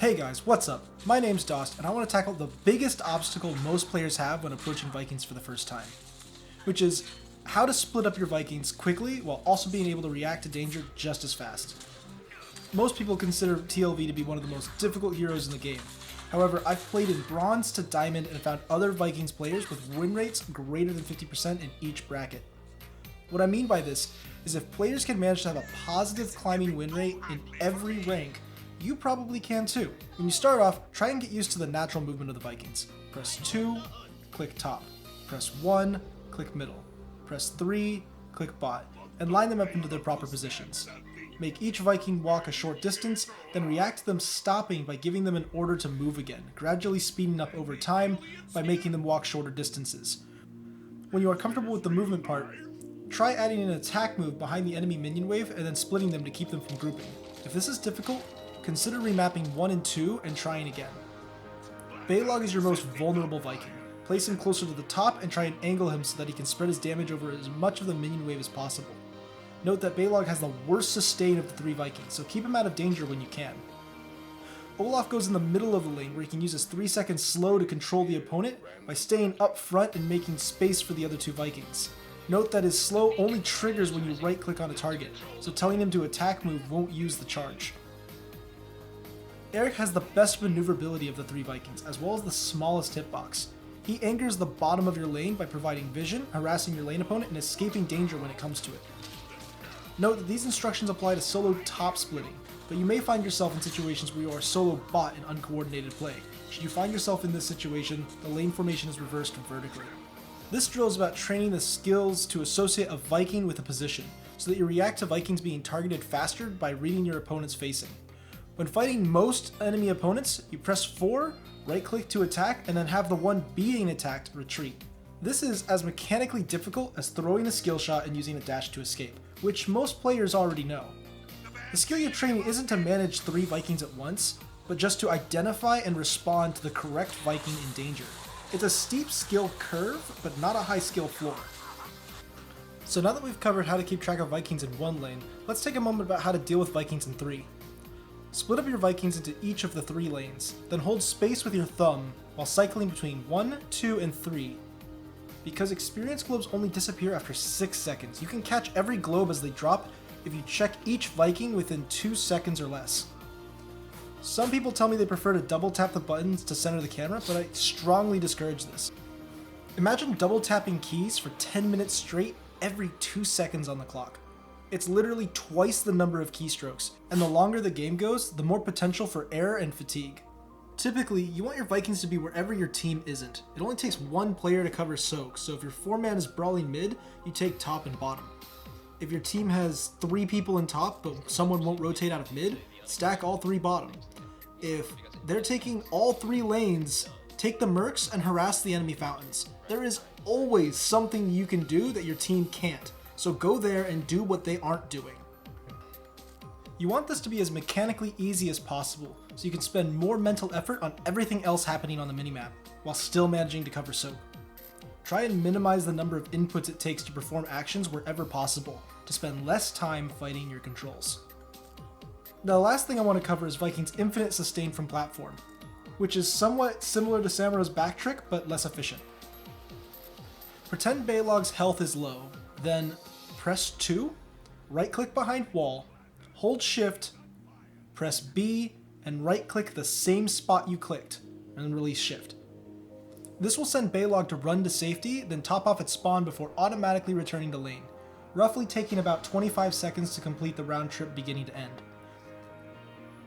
Hey guys, what's up? My name's Dost, and I want to tackle the biggest obstacle most players have when approaching Vikings for the first time, which is how to split up your Vikings quickly while also being able to react to danger just as fast. Most people consider TLV to be one of the most difficult heroes in the game. However, I've played in Bronze to Diamond and found other Vikings players with win rates greater than 50% in each bracket. What I mean by this is if players can manage to have a positive climbing win rate in every rank, you probably can too. When you start off, try and get used to the natural movement of the Vikings. Press 2, click top. Press 1, click middle. Press 3, click bot, and line them up into their proper positions. Make each Viking walk a short distance, then react to them stopping by giving them an order to move again, gradually speeding up over time by making them walk shorter distances. When you are comfortable with the movement part, try adding an attack move behind the enemy minion wave and then splitting them to keep them from grouping. If this is difficult, consider remapping 1 and 2 and trying again. Balog is your most vulnerable Viking. Place him closer to the top and try and angle him so that he can spread his damage over as much of the minion wave as possible. Note that Balog has the worst sustain of the 3 Vikings, so keep him out of danger when you can. Olaf goes in the middle of the lane where he can use his 3-second slow to control the opponent by staying up front and making space for the other 2 Vikings. Note that his slow only triggers when you right click on a target, so telling him to attack move won't use the charge. Eric has the best maneuverability of the 3 Vikings, as well as the smallest hitbox. He angers the bottom of your lane by providing vision, harassing your lane opponent, and escaping danger when it comes to it. Note that these instructions apply to solo top splitting, but you may find yourself in situations where you are solo bot in uncoordinated play. Should you find yourself in this situation, the lane formation is reversed vertically. This drill is about training the skills to associate a Viking with a position, so that you react to Vikings being targeted faster by reading your opponent's facing. When fighting most enemy opponents, you press 4, right click to attack, and then have the one being attacked retreat. This is as mechanically difficult as throwing a skill shot and using a dash to escape, which most players already know. The skill you're training isn't to manage 3 Vikings at once, but just to identify and respond to the correct Viking in danger. It's a steep skill curve, but not a high skill floor. So now that we've covered how to keep track of Vikings in one lane, let's take a moment about how to deal with Vikings in 3. Split up your Vikings into each of the 3 lanes, then hold space with your thumb while cycling between 1, 2, and 3. Because experience globes only disappear after 6 seconds, you can catch every globe as they drop if you check each Viking within 2 seconds or less. Some people tell me they prefer to double tap the buttons to center the camera, but I strongly discourage this. Imagine double tapping keys for 10 minutes straight every 2 seconds on the clock. It's literally twice the number of keystrokes, and the longer the game goes, the more potential for error and fatigue. Typically, you want your Vikings to be wherever your team isn't. It only takes 1 player to cover soak, so if your 4-man is brawling mid, you take top and bottom. If your team has 3 people in top, but someone won't rotate out of mid, stack all 3 bottom. If they're taking all 3 lanes, take the mercs and harass the enemy fountains. There is always something you can do that your team can't. So go there and do what they aren't doing. You want this to be as mechanically easy as possible, so you can spend more mental effort on everything else happening on the minimap, while still managing to cover soak. Try and minimize the number of inputs it takes to perform actions wherever possible, to spend less time fighting your controls. Now, the last thing I want to cover is Viking's infinite sustain from platform, which is somewhat similar to Samura's back trick, but less efficient. Pretend Balog's health is low, then press 2, right-click behind wall, hold shift, press B, and right-click the same spot you clicked, and then release shift. This will send Balog to run to safety, then top off its spawn before automatically returning to lane, roughly taking about 25 seconds to complete the round trip beginning to end.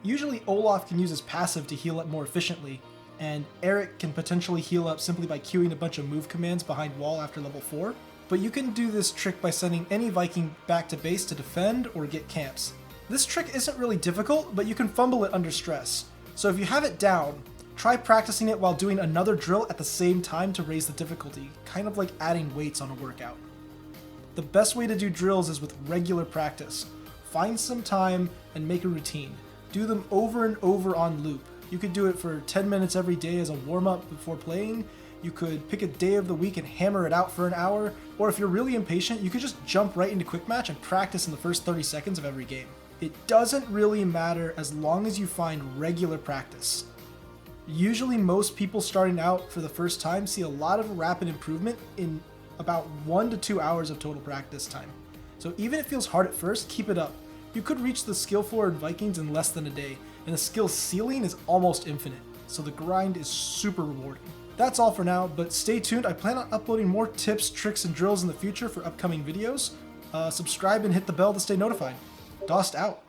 Usually Olaf can use his passive to heal up more efficiently, and Eric can potentially heal up simply by queuing a bunch of move commands behind wall after level 4, but you can do this trick by sending any Viking back to base to defend or get camps. This trick isn't really difficult, but you can fumble it under stress. So if you have it down, try practicing it while doing another drill at the same time to raise the difficulty, kind of like adding weights on a workout. The best way to do drills is with regular practice. Find some time and make a routine. Do them over and over on loop. You could do it for 10 minutes every day as a warm-up before playing. You could pick a day of the week and hammer it out for an hour, or if you're really impatient, you could just jump right into quick match and practice in the first 30 seconds of every game. It doesn't really matter as long as you find regular practice. Usually most people starting out for the first time see a lot of rapid improvement in about 1 to 2 hours of total practice time. So even if it feels hard at first, keep it up. You could reach the skill floor in Vikings in less than a day, and the skill ceiling is almost infinite, so the grind is super rewarding. That's all for now, but stay tuned. I plan on uploading more tips, tricks, and drills in the future for upcoming videos. Subscribe and hit the bell to stay notified. Dost out.